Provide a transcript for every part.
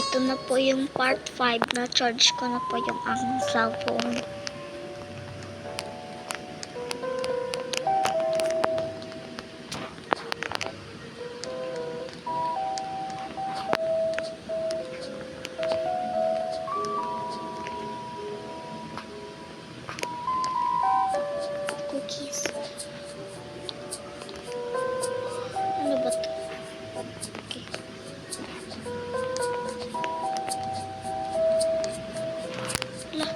ito na po yung part 5 na charge ko na po yung aking cellphone. Cookies. Ano ba ito? Okay. Wala.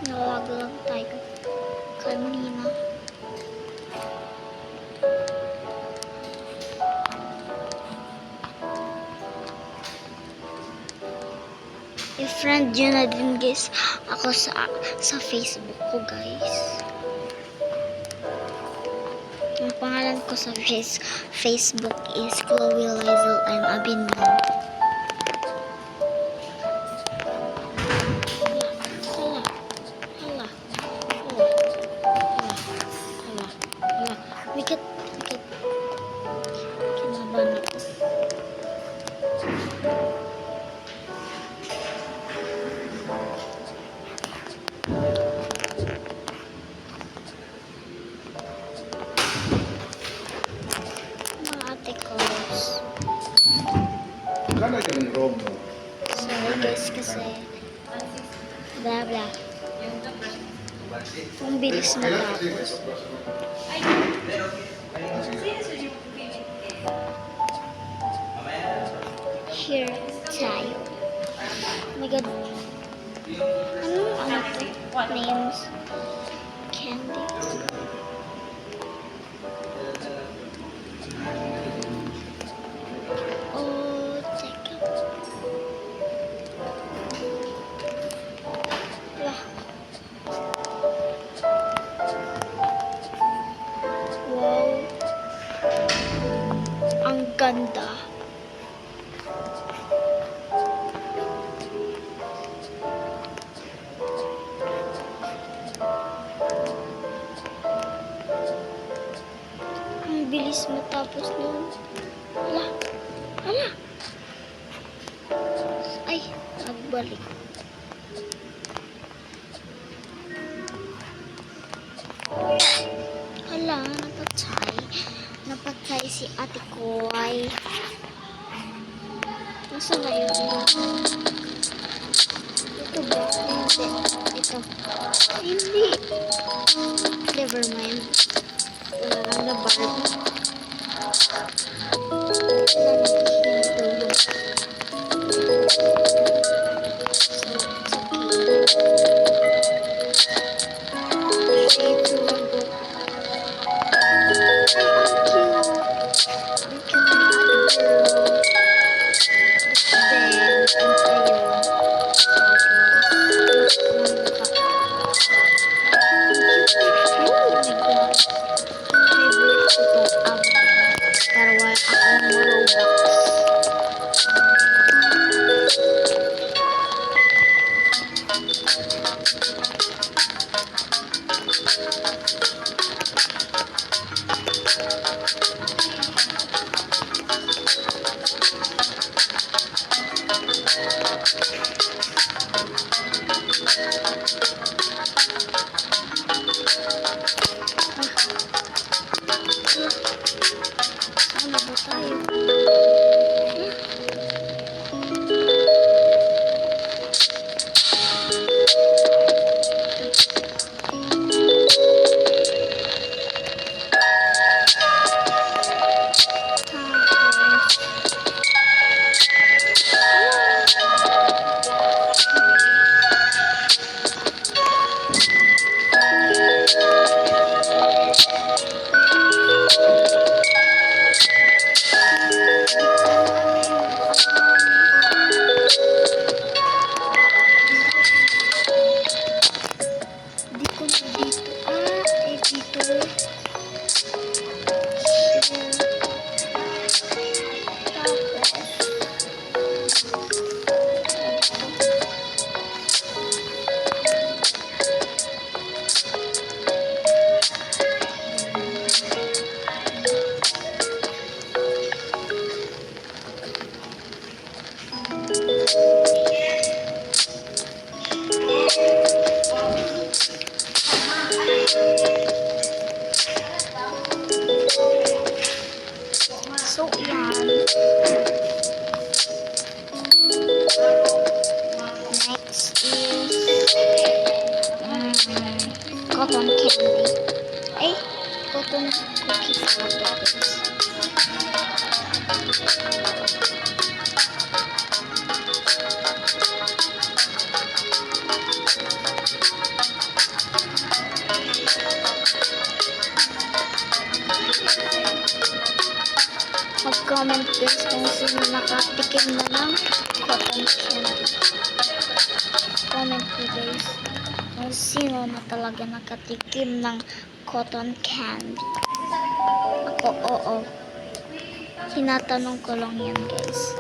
Nalag lang tayo kanina. I-friend yun na din guys ako sa Facebook ko guys. Ang pangalan ko sa Facebook is Chloe Lizel M. Abinno. Mikit. Kinabahan ako. Mga ate ko. Sorry guys kasi blah blah. Ang bilis matapos. Here tayo. Oh my god. Ano to? Names. Candy. Oh, teka. Wah. Wow. Ang ganda. Ang bilis matapos nun. Hala. Ay, nagbalik. Hala, napatay si ate ko ay nasa na yun? Ito ba? Hindi. Ito. Hindi. Never mind. Wala lang na Barbie. Ano ba tayo? Di ko na dito. Dito. So, yan. Next is cotton candy. Cotton cookie pala to, guys. Mag-comment guys kung sino nakatikim na ng cotton candy. Comment po guys kung sino na talaga nakatikim ng cotton candy. Ako, oo. Tinatanong ko lang yan guys.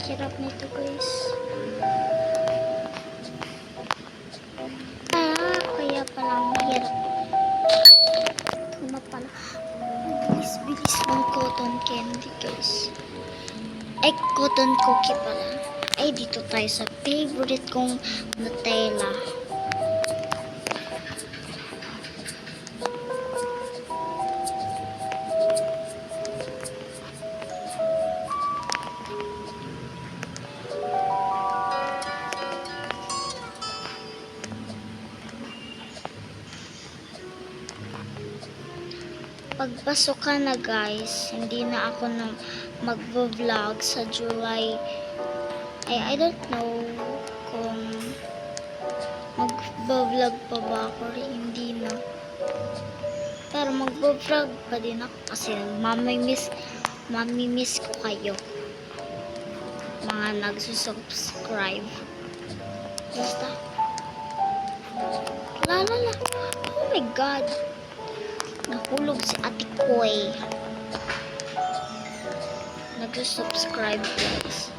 Hirap nito guys. Kaya palang hirap. Ito na pala. Bilis-bilis ng cotton candy guys. Cotton cookie pala. Dito tayo sa favorite kong Nutella. Pagpasok ka na guys, hindi na ako na mag-vlog sa July. I don't know kung mag-vlog pa ba ako or hindi na. Pero mag-vlog pa din ako kasi mamimiss ko kayo. Mga nagsusubscribe. Basta. Lalala. Oh my God. Nahulog si Ate Koy. Nag-subscribe guys.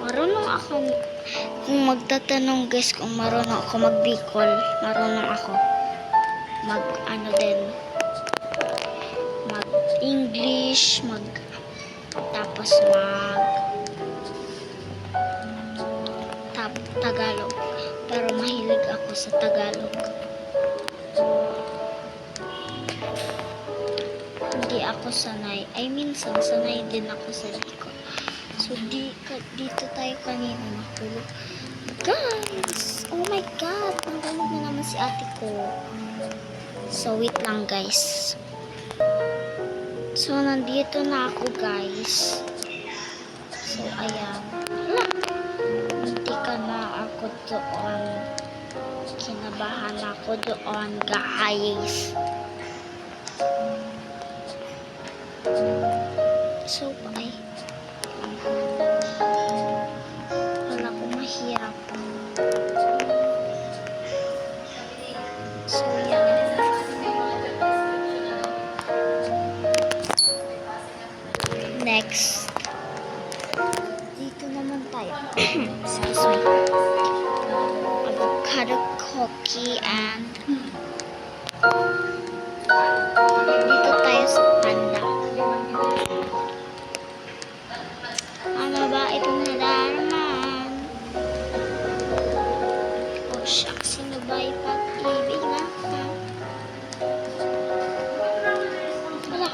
Marunong ako, kung magtatanong guys kung marunong ako mag-Bicol, marunong ako mag-English, tapos Tagalog. Pero mahilig ako sa Tagalog. Hindi ako sanay. Minsan sanay din ako sa Bicol. So, dito tayo kanina nahulog. Guys! Oh my God! Nahulog na naman si ate ko. So, wait lang guys. So, nandito na ako guys. So, ayan. Hindi ka na ako doon. Kinabahan ako doon guys. So, wala ko mahirap. So, yan. Next. Dito naman tayo. Excuse me. Avocado cookie and dito tayo sa panda. Ano ba itong nadarman? Oh shucks, sino ba ipag-ibig na? Wala.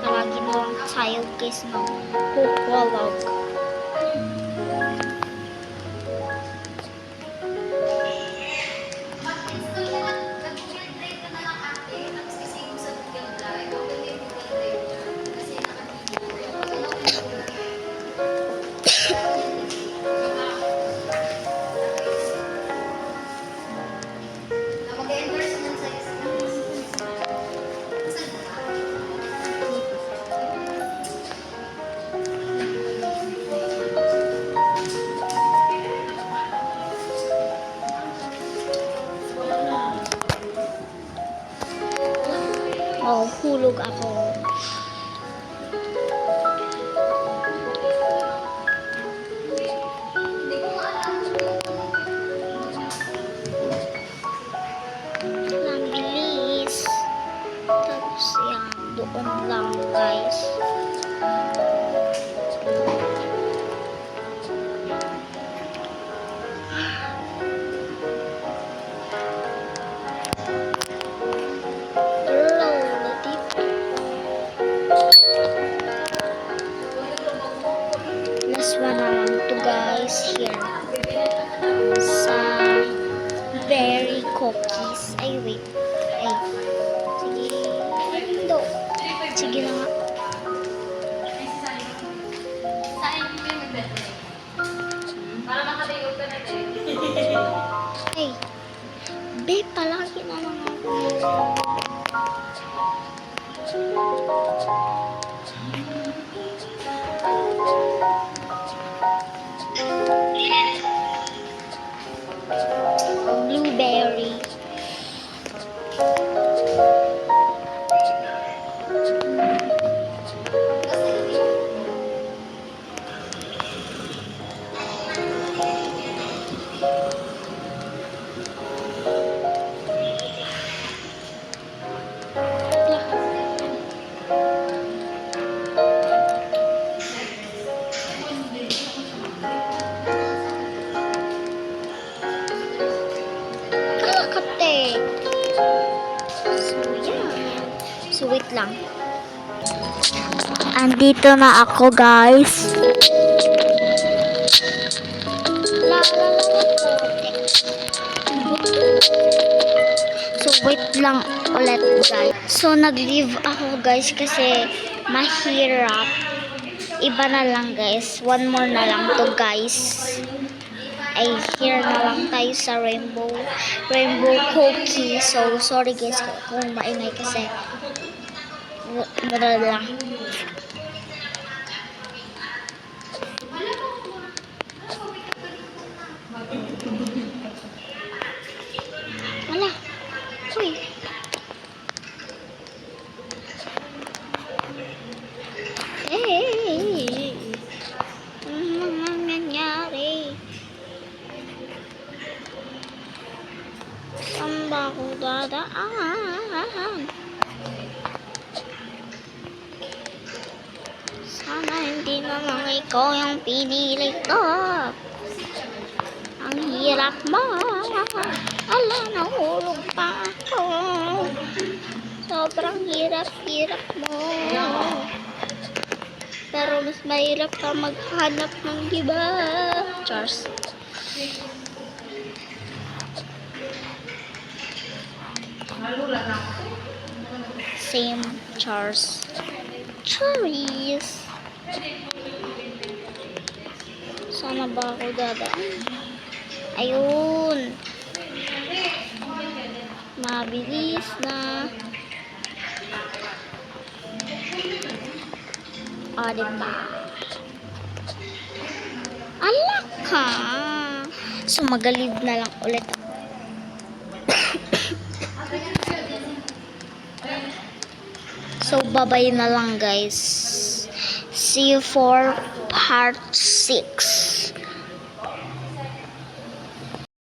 Palagi na lang tayo guys ng kukulog. Oh, hulog ako. Ang bilis. Tapos yan, doon lang guys. Last one na lang to guys here sa berry cookies. Ay wait, ay sige, do, sige na nga. Ay, be, palagi na lang ako. Blueberry. Kakate. So, yan. So, wait lang. Andito na ako, guys. So, wait lang ulit, guys. So, nag-leave ako, guys, kasi mahirap. Iba na lang, guys. One more na lang to, guys. Ay, here na lang tayo sa rainbow cookie. So, sorry guys kung maingay kasi wala lang. Wala. Uy. Hey. Ano nangyari? Saan ba ako dadaan? Sana hindi naman ikaw yung pinili ko. Ang hirap mo. Ala, nahulog pa ako. Sobrang hirap mo. Pero mas mahirap ka maghanap ng iba. Chars. Same chars. Cherries. Sana ba ako dadaan? Ayun. Mabilis na. O, diba? Alak ka. So, magalib na lang ulit ako. So, bye-bye na lang, guys. See you for part 6.